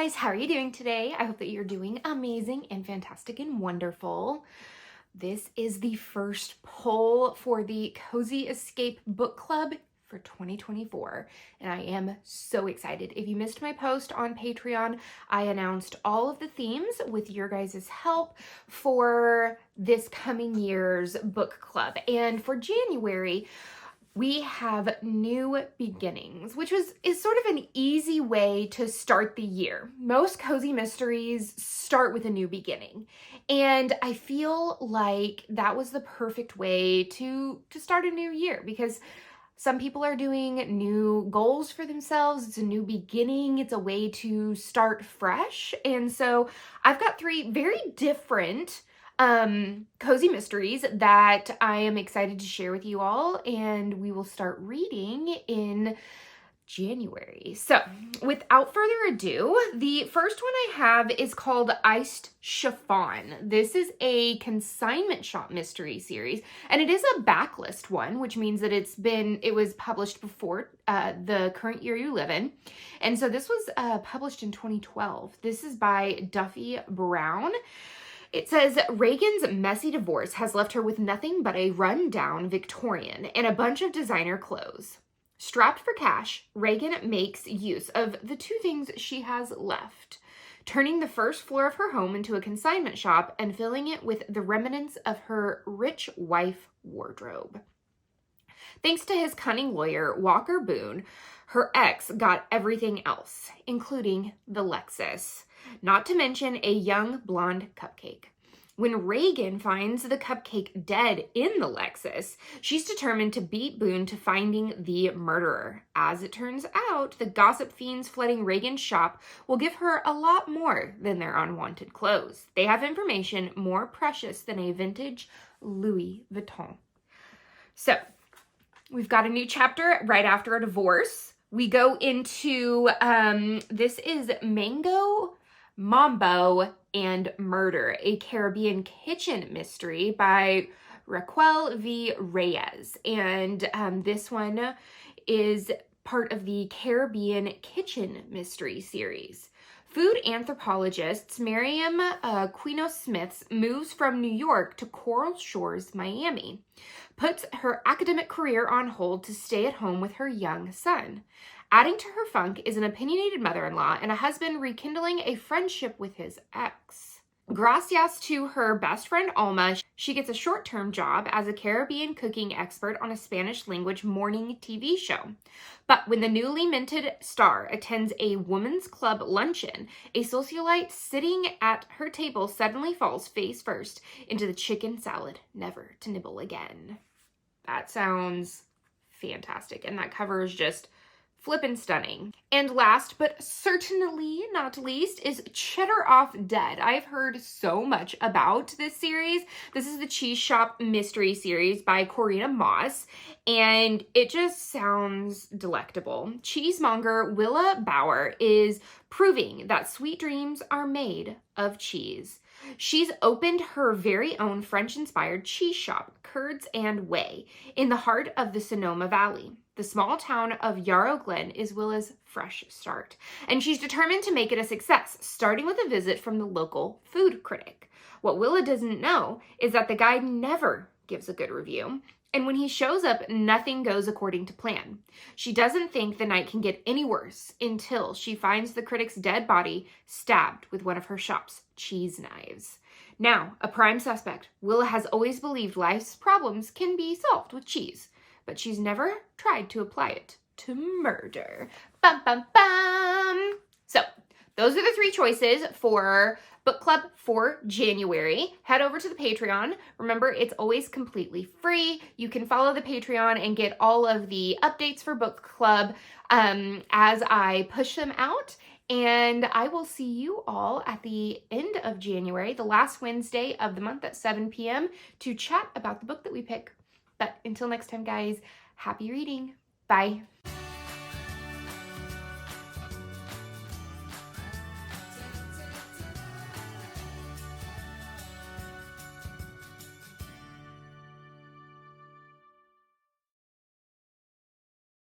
guys, how are you doing today? I hope that you're doing amazing and fantastic and wonderful. This is the first poll for the Cozy Escape Book Club for 2024, and I am so excited. If you missed my post on Patreon, I announced all of the themes with your guys' help for this coming year's book club. And for January, we have New Beginnings, which is sort of an easy way to start the year. Most cozy mysteries start with a new beginning, and I feel like that was the perfect way to start a new year, because some people are doing new goals for themselves. It's a new beginning. It's a way to start fresh. And so I've got three very different cozy mysteries that I am excited to share with you all, and we will start reading in January. So without further ado, the first one I have is called Iced Chiffon. This is a consignment shop mystery series, and it is a backlist one, which means that it was published before the current year you live in. And so this was published in 2012. This is by Duffy Brown. It says, Reagan's messy divorce has left her with nothing but a run-down Victorian and a bunch of designer clothes. Strapped for cash, Reagan makes use of the two things she has left, turning the first floor of her home into a consignment shop and filling it with the remnants of her rich wife wardrobe. Thanks to his cunning lawyer, Walker Boone, her ex got everything else, including the Lexus, not to mention a young blonde cupcake. When Reagan finds the cupcake dead in the Lexus, she's determined to beat Boone to finding the murderer. As it turns out, the gossip fiends flooding Reagan's shop will give her a lot more than their unwanted clothes. They have information more precious than a vintage Louis Vuitton. So, we've got a new chapter right after a divorce. We go into, this is Mambo and Murder, a Caribbean kitchen mystery by Raquel V. Reyes. And this one is part of the Caribbean kitchen mystery series. Food anthropologist Miriam Quino-Smith moves from New York to Coral Shores, Miami, puts her academic career on hold to stay at home with her young son. Adding to her funk is an opinionated mother-in-law and a husband rekindling a friendship with his ex. Gracias to her best friend Alma, she gets a short-term job as a Caribbean cooking expert on a Spanish-language morning TV show. But when the newly minted star attends a women's club luncheon, a socialite sitting at her table suddenly falls face first into the chicken salad, never to nibble again. That sounds fantastic, and that cover is just flippin' stunning. And last but certainly not least is Cheddar Off Dead. I've heard so much about this series. This is the Cheese Shop Mystery Series by Corina Moss, and it just sounds delectable. Cheesemonger Willa Bauer is proving that sweet dreams are made of cheese. She's opened her very own French-inspired cheese shop, Curds and Whey, in the heart of the Sonoma Valley. The small town of Yarrow Glen is Willa's fresh start, and she's determined to make it a success, starting with a visit from the local food critic. What Willa doesn't know is that the guide never gives a good review, and when he shows up, nothing goes according to plan. She doesn't think the night can get any worse until she finds the critic's dead body stabbed with one of her shop's cheese knives. Now, a prime suspect, Willa has always believed life's problems can be solved with cheese, but she's never tried to apply it to murder. Bum, bum, bum. So, those are the three choices for book club for January. Head over to the Patreon. Remember, it's always completely free. You can follow the Patreon and get all of the updates for book club as I push them out. And I will see you all at the end of January, the last Wednesday of the month at 7 p.m. to chat about the book that we pick. But until next time, guys, happy reading. Bye.